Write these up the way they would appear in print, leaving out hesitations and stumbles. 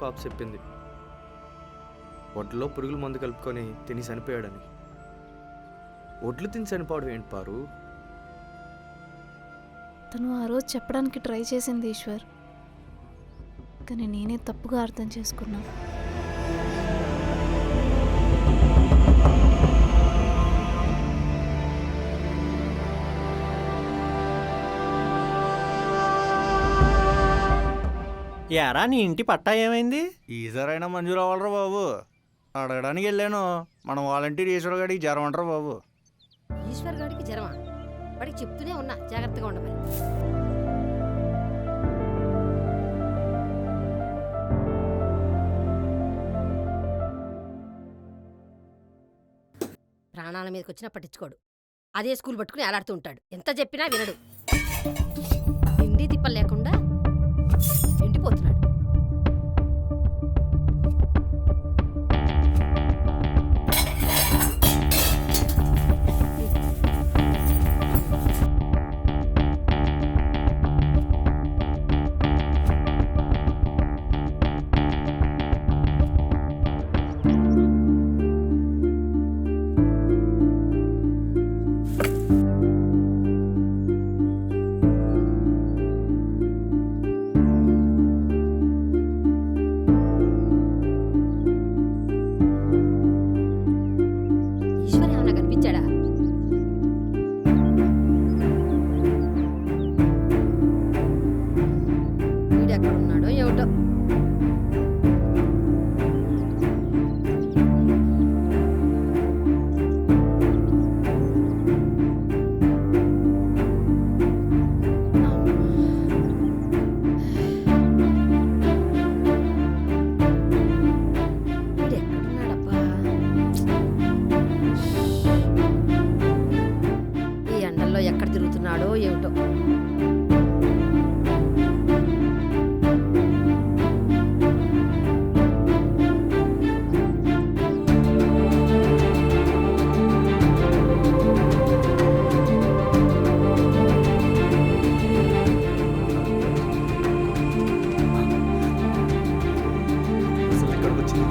పాప చెప్పింది ఒడ్లో పురుగుల మందు కలుపుకొని తిని చనిపోయాడని. ఒడ్లు తిని చనిపోవడం ఏంటి పారు? తను ఆ రోజు చెప్పడానికి ట్రై చేసింది ఈశ్వర్, కానీ నేనే తప్పుగా అర్థం చేసుకున్నాను. యారా నీ ఇంటి పట్టా ఏమైంది? ఈసారైనా మంజూరు అవ్వాలరా బాబు. అడగడానికి వెళ్ళాను, మన వాలంటీర్ ఈశ్వర్ గారికి జ్వరం అంటారా బాబు. ఈశ్వర్ గారికి జ్వరమా? వాడికి చెప్తూనే ఉన్నా జాగ్రత్తగా ఉండమని. ప్రాణాల మీదకి వచ్చినా పట్టించుకోడు. అదే స్కూల్ పట్టుకుని ఆలాడుతూ ఉంటాడు. ఎంత చెప్పినా వినడు. తిండి తిప్పలు లేకుండా ఎండిపోతున్నాడు. ఈశ్వర్ ఏమన్నా కనిపించాడా? వీడెక్కడ ఉన్నాడో ఏమిటో. వీడెక్కడున్నాడబ్బా? ఈ ఎండల్లో ఎక్కడ తిరుగుతున్నాడో ఏమిటో. అసలు ఎక్కడికి వచ్చింది?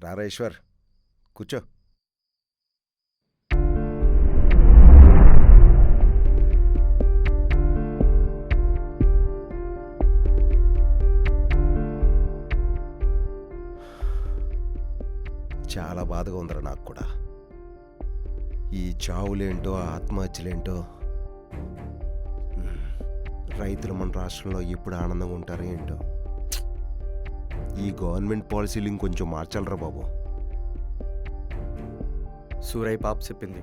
రారా ఈశ్వర్, కూర్చో. చాలా బాధగా ఉందిరా నాకు కూడా. ఈ చావులేంటో ఆత్మహత్యలేంటో. రైతులు మన రాష్ట్రంలో ఎప్పుడు ఆనందంగా ఉంటారో ఏంటో. ఈ గవర్నమెంట్ పాలసీలు ఇంకొంచెం మార్చాలరా బాబు. సూరయ్య పాప చెప్పింది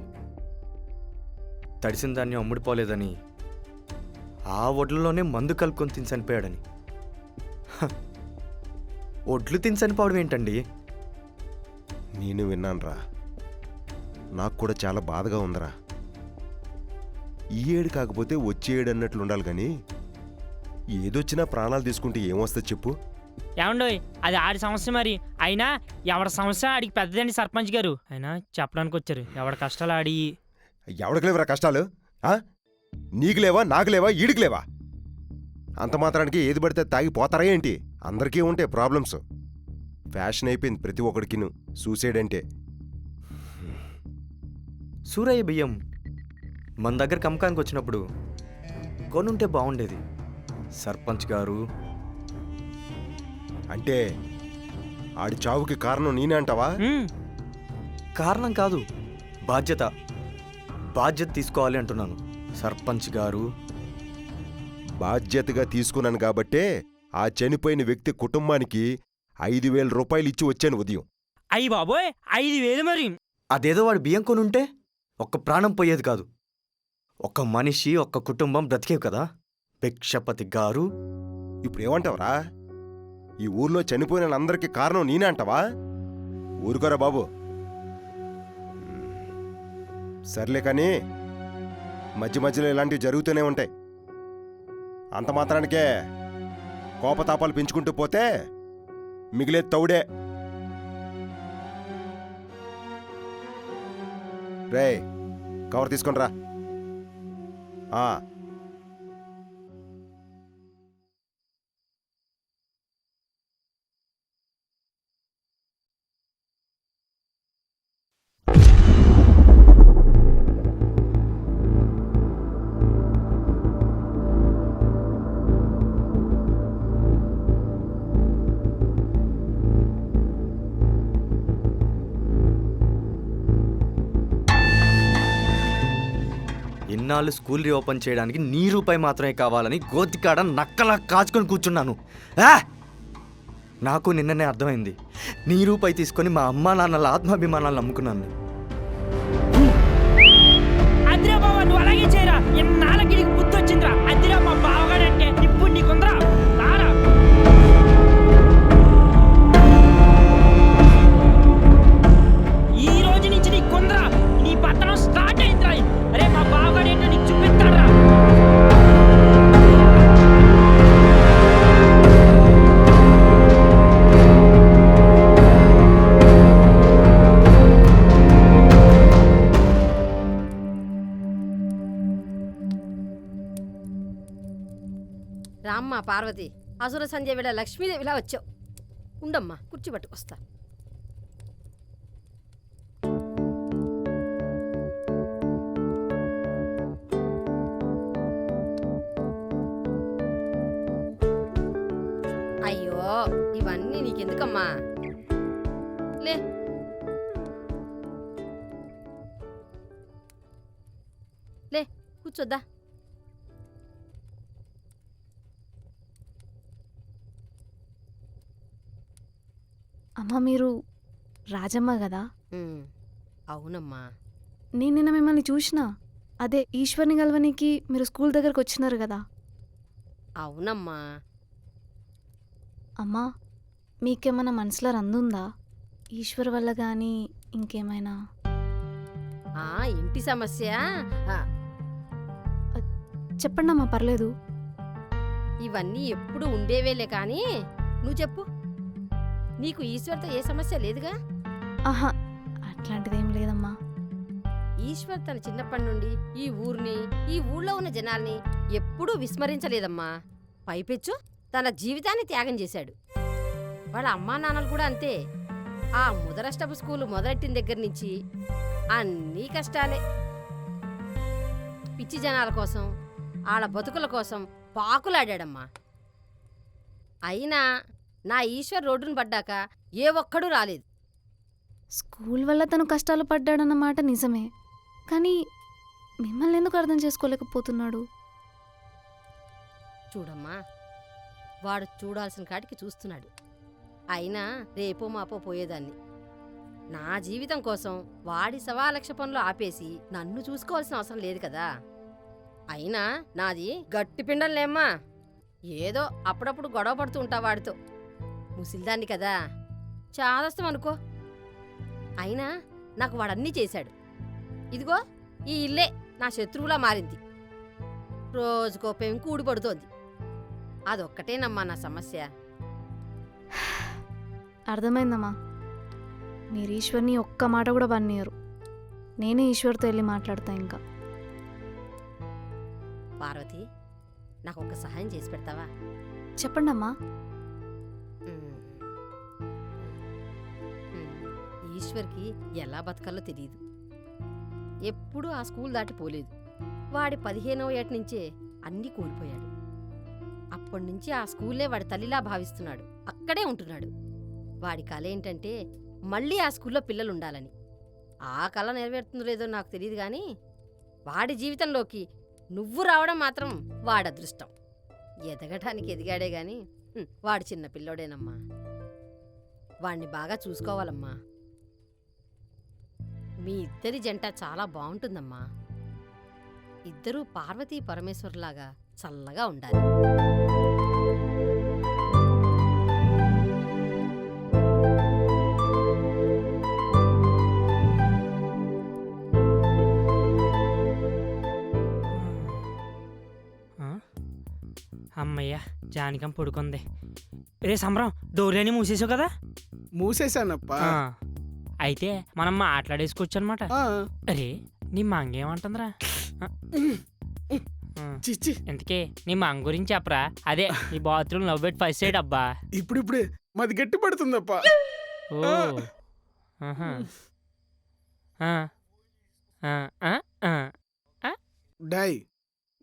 తడిసిన దాన్ని అమ్ముడిపోలేదని, ఆ ఒడ్లలోనే మందు కలుపుకొని తిని చనిపోయాడని. ఒడ్లు తిని చనిపోవడం ఏంటండి? నేను విన్నానురా, నాకు కూడా చాలా బాధగా ఉందిరా. ఈ ఏడు కాకపోతే వచ్చే ఏడు అన్నట్లు ఉండాలి కానీ ఏదొచ్చినా ప్రాణాలు తీసుకుంటే ఏమొస్తుంది చెప్పు? ఏమండోయ్, అది ఆడి సమస్య మరి. అయినా ఎవరి సమస్య ఆడికి పెద్దదండి సర్పంచ్ గారు. అయినా చెప్పడానికి వచ్చారు, ఎవరి కష్టాలు ఆడి. ఎవడికి లేవరా కష్టాలు? నీకు లేవా, నాకు లేవా, ఈడికి లేవా? అంత మాత్రానికి ఏది పడితే తాగిపోతారా ఏంటి? అందరికీ ఉంటాయి ప్రాబ్లమ్స్. ఫ్యాషన్ అయిపోయింది ప్రతి ఒక్కడికిను సూసైడ్ అంటే. సూరయ్య బియ్యం మన దగ్గర కమ్మకానికి వచ్చినప్పుడు కొనుంటే బాగుండేది. సర్పంచ్ గారు అంటే ఆడి చావుకి కారణం నేనే అంటావా? కారణం కాదు, బాధ్యత తీసుకోవాలి అంటున్నాను. సర్పంచ్ గారు బాధ్యతగా తీసుకున్నాను కాబట్టే ఆ చనిపోయిన వ్యక్తి కుటుంబానికి 5,000 రూపాయలు ఇచ్చి వచ్చాను ఉదయం. అయ్యి బాబోయ్ 5,000 మరి. అదేదో వాడు బియ్యం కొనుంటే ఒక్క ప్రాణం పోయేది కాదు. ఒక్క మనిషి ఒక్క కుటుంబం బ్రతికేవి కదా. భిక్షపతి గారు ఇప్పుడు ఏమంటావురా? ఈ ఊర్లో చనిపోయిన వాళ్ళందరికీ కారణం నేనే అంటావా? ఊరుకోరా బాబు. సర్లే కానీ మధ్య మధ్యలో ఇలాంటివి జరుగుతూనే ఉంటాయి. అంత మాత్రానికే కోపతాపాలు పెంచుకుంటూ పోతే మిగిలేది తౌడే. రేయ్ కవర్ తీసుకొని రా. ఇన్నాళ్ళు స్కూల్ రీఓపెన్ చేయడానికి నీ రూపాయి మాత్రమే కావాలని గోతికాడ నక్కలా కాచుకొని కూర్చున్నాను. నాకు నిన్ననే అర్థమైంది. నీ రూపాయి తీసుకొని మా అమ్మా నాన్నల ఆత్మాభిమానాలు నమ్ముకున్నాను. అదిరా బావ నువ్వు అలాగే చేయరా. ఎన్నాళ్ళకి నీకు బుద్ధి వచ్చిందిరా. అదిరా మా బావగాడంటే ఇప్పుడు నీకుందరా. రారా ఈ రోజు నుంచి నీకు కొందరా. నీ పట్టణం స్టార్ట్ అయిందిరా. అరే మా బావగాడేంటో నీకు చూపిస్తాడురా. రామ్మా పార్వతి, అసుర సంధ్య వేళ లక్ష్మీదేవిలా వచ్చావు. ఉండమ్మా కుర్చీ పట్టుకొస్తా. అయ్యో ఇవన్నీ నీకెందుకమ్మా? లే లే కూర్చోద్దా. అమ్మ మీరు రాజమ్మ కదా? అవునమ్మా. నేను నిన్న మిమ్మల్ని చూసినా. అదే ఈశ్వర్ని కలవనికి మీరు స్కూల్ దగ్గరకు వచ్చినారు కదా? అవునమ్మా. అమ్మా మీకేమైనా మనసులో రందుందా? ఈశ్వర్ వల్ల కానీ ఇంకేమైనా? ఇంటి సమస్య చెప్పండి అమ్మా, పర్లేదు. ఇవన్నీ ఎప్పుడు ఉండేవేలే కానీ నువ్వు చెప్పు. నీకు ఈశ్వర్తో ఏ సమస్య లేదుగా? ఆహా అట్లాంటిదేం లేదమ్మా. ఈశ్వర్ తన చిన్నప్పటి నుండి ఈ ఊరిని, ఈ ఊళ్ళో ఉన్న జనాల్ని ఎప్పుడూ విస్మరించలేదమ్మా. పైపెచ్చు తన జీవితాన్ని త్యాగం చేశాడు. వాళ్ళ అమ్మా నాన్నలు కూడా అంతే. ఆ ముదరష్టపు స్కూలు మొదలెట్టిన దగ్గర నుంచి అన్నీ కష్టాలే. పిచ్చి జనాల కోసం, ఆళ్ళ బతుకుల కోసం పాకులాడాడమ్మా. అయినా నా ఈశ్వర్ రోడ్డును పడ్డాక ఏ ఒక్కడూ రాలేదు. స్కూల్ వల్ల తను కష్టాలు పడ్డాడన్నమాట నిజమే, కానీ మిమ్మల్ని ఎందుకు అర్థం చేసుకోలేకపోతున్నాడు? చూడమ్మా, వాడు చూడాల్సిన కాడికి చూస్తున్నాడు. అయినా రేపో మాపో పోయేదాన్ని. నా జీవితం కోసం వాడి 1,00,000 పనులు ఆపేసి నన్ను చూసుకోవాల్సిన అవసరం లేదు కదా. అయినా నాది గట్టి పిండంలేమ్మా. ఏదో అప్పుడప్పుడు గొడవ పడుతూ ఉంటా వాడితో. ముసిల్దాన్ని కదా, చాదస్తం అనుకో. అయినా నాకు వాడన్నీ చేశాడు. ఇదిగో ఈ ఇల్లే నా శత్రువులా మారింది. రోజుకో పెంకు ఊడిపడుతోంది. అదొక్కటేనమ్మా నా సమస్య. అర్థమైందమ్మా. మీరు ఈశ్వర్ని ఒక్క మాట కూడా పనియరు. నేనే ఈశ్వర్తో వెళ్ళి మాట్లాడతా. ఇంకా పార్వతి, నాకు ఒక సహాయం చేసి పెడతావా? చెప్పండమ్మా. ఉమ్. ఈశ్వర్కి ఎలా బతకాలో తెలియదు. ఎప్పుడూ ఆ స్కూల్ దాటిపోలేదు. వాడి 15వ ఏట నుంచే అన్నీ కోల్పోయాడు. అప్పటి నుంచి ఆ స్కూలే వాడి తల్లిలా భావిస్తున్నాడు. అక్కడే ఉంటున్నాడు. వాడి కల ఏంటంటే మళ్ళీ ఆ స్కూల్లో పిల్లలు ఉండాలని. ఆ కళ నెరవేరుతుందో లేదో నాకు తెలియదు కానీ వాడి జీవితంలోకి నువ్వు రావడం మాత్రం వాడి అదృష్టం. ఎదగటానికి ఎదిగాడే గాని వాడు చిన్న పిల్లోడేనమ్మా. వాడిని బాగా చూసుకోవాలమ్మా. మీ ఇద్దరి జంట చాలా బాగుంటుందమ్మా. ఇద్దరూ పార్వతీ పరమేశ్వర్లాగా చల్లగా ఉండాలి. అమ్మయ్య, జానికం పడుకుంది. రే సంబరం, డోర్లని మూసేసావు కదా? మూసేశానప్పా. ఆ, అయితే మనం మాట్లాడేసుకోవచ్చు అనమాట. ఆ, అరే నీ మంగ ఏమంటుందిరా? ఆ, చిచ్చి ఇంతకీ నీ మంగ గురించి చెప్పరా. అదే నీ bathroom love bed first side అబ్బా. ఇప్పుడిప్పుడే మాది గట్టి పడుతుందప్పా. ఓ ఆహా. ఆ, ఆ, ఆ, ఆ. డై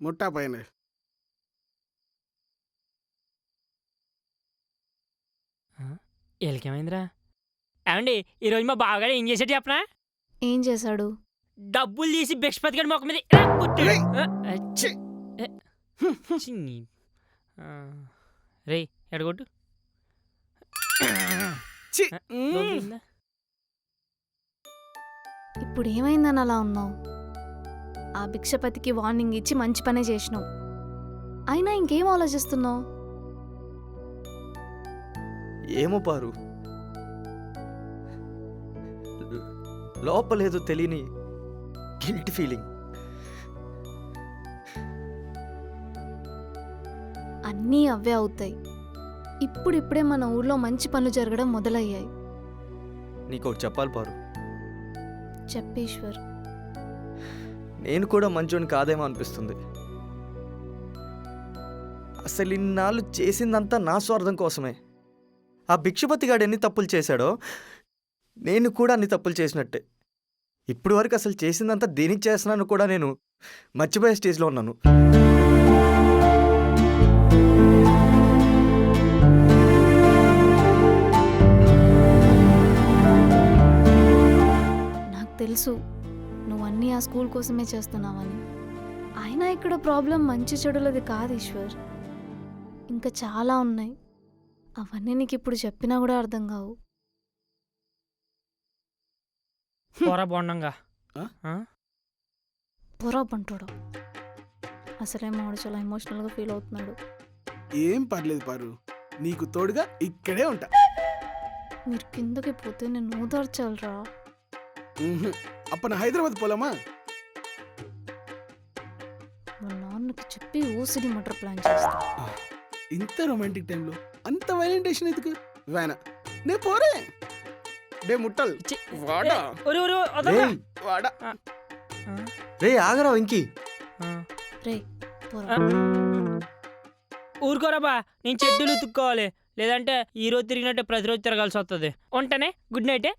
ముట్టా పైన ఎలికేమైందిరా? ఏమండి ఈరోజు మా బావగాడు ఏం చేసాడు చెప్పనా? ఏం చేశాడు? డబ్బులు తీసి బెక్స్పతి గడి మొక్క మీద ఇలా కొట్టాడు. ఏయ్! ఆ, ఛీ! ఛీ! ఆ, రేయ్ ఎడగొట్టు. ఛీ! దొరికిందా? ఇప్పుడు ఏమైందని అలా ఉన్నావు? ఆ భిక్షపతికి వార్నింగ్ ఇచ్చి మంచి పనే చేసినావు. అయినా ఇంకేం ఆలోచిస్తున్నావు? ఏమో పారు, లోపలేదో తెలియని గిల్ట్ ఫీలింగ్. అన్నీ అవే అవుతాయి. ఇప్పుడిప్పుడే మన ఊర్లో మంచి పనులు జరగడం మొదలయ్యాయి. నీకోటి చెప్పాలి పారు, చెప్పేశ్వర్. నేను కూడా మంచోని కాదేమో అనిపిస్తుంది. అసలు ఇన్నాళ్ళు చేసిందంతా నా స్వార్థం కోసమే. ఆ భిక్షపతిగాడు ఎన్ని తప్పులు చేశాడో నేను కూడా అన్ని తప్పులు చేసినట్టే. ఇప్పుడు వరకు అసలు చేసిందంతా దేనికి చేస్తున్నాను కూడా నేను మర్చిపోయే స్టేజ్లో ఉన్నాను. నాకు తెలుసు నువ్వన్నీ ఆ స్కూల్ కోసమే చేస్తున్నావని. అయినా ఇక్కడ ప్రాబ్లం మంచి చెడులది కాదు ఈశ్వర్. ఇంకా చాలా ఉన్నాయి. అవన్నీ నీకు ఇప్పుడు చెప్పినా కూడా అర్థం కావు. పోరా బొండంగా. ఆ? పొరా పంటోడు. అసలే మాడు చాలా ఎమోషనల్గా ఫీల్ అవుతున్నాడు. ఏం పర్లేదు పారు, నీకు తోడుగా ఇక్కడే ఉంటా. మీరు కిందకి పోతే నేను ఓదార్చాలరా. అప్పన హైదరాబాద్ పోలామా? మా నాన్నకి చెప్పి ఓసిడి మటర్ ప్లాన్ చేస్తా. ఇంత రొమాంటిక్ టైంలో అంత వైలెంటేషన్ ఎందుకు? వేనా నే పోరే డే ముట్టల్ ఛీ! వాడా ఒరే, ఒరే, వదలరా. రేయ్, వాడా. ఆ, రే ఆగరా వెంకీ. ఆ. రే పోరా. ఊరుకోరా బా, నేను చెడ్డీలు ఉతుక్కోవాలి. లేదంటే ఈ రోజు తిరిగినట్టే ప్రతిరోజు తిరగాల్సి వస్తుంది. ఉంటానే, గుడ్ నైట్.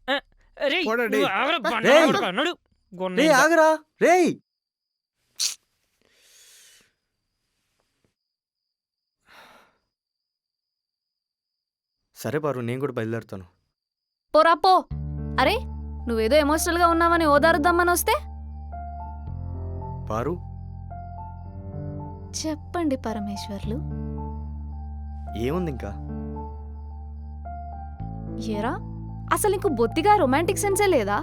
పోరా డే. రే ఆగరా రే. సరే పారు, నేను కూడా బయలుదేరుతాను. పోరా పో. అరే నువ్వేదో ఎమోషనల్గా ఉన్నావని ఓదారుద్దామని వస్తే. పారు, చెప్పండి పరమేశ్వర్లు. ఏముంది ఇంకా? ఏరా అసలు నీకు బొత్తిగా రొమాంటిక్ సెన్సే లేదా?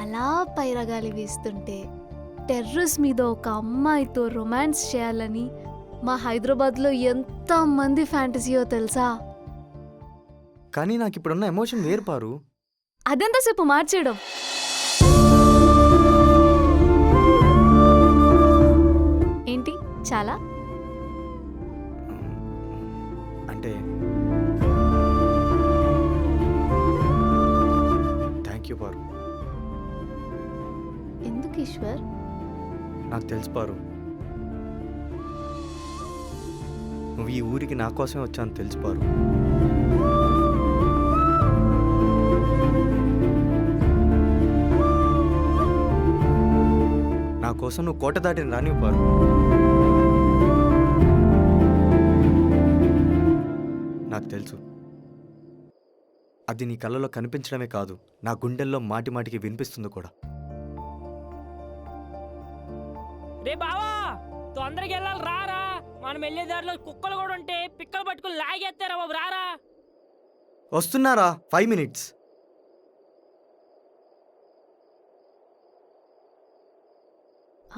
అలా పైరగాలి వీస్తుంటే టెర్రస్ మీద ఒక అమ్మాయితో రొమాన్స్ చేయాలని మా హైదరాబాద్లో ఎంతమంది ఫ్యాంటసీయో తెలుసా? కానీ నాకు ఇప్పుడున్న ఎమోషన్ వేరు పారు. అదెంతసేపు మార్చేయడం. ఏంటి చాలా? అంటే థ్యాంక్ యూ పారు. ఎందుకు ఈశ్వర్? నాకు తెలుసు పారు, నువ్వు ఈ ఊరికి నా కోసమే వచ్చాను తెలిసిపోరు. నా కోసం నువ్వు కోట దాటిని రానివ్వరు. నాకు తెలుసు, అది నీ కళ్ళలో కనిపించడమే కాదు, నా గుండెల్లో మాటి మాటికి వినిపిస్తుంది కూడా. రే బావా, తొందరగా వెళ్ళాలి, రారా. మనం వెళ్ళే దారిలో కుక్కలు కూడా ఉంటే పిక్కలు పట్టుకుని లాగేస్తారా బాబు, రారా. వస్తున్నారా? 5 minutes.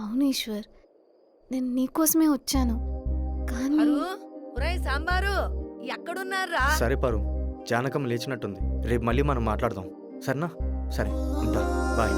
అవును ఈశ్వర్, నేను నీకోసమే వచ్చాను, కానీ సాంబారు ఎక్కడున్నారా? సరే పరు, జానకం లేచినట్టుంది. రేపు మళ్ళీ మనం మాట్లాడదాం, సరేనా? సరే, ఉంటా. బాయ్.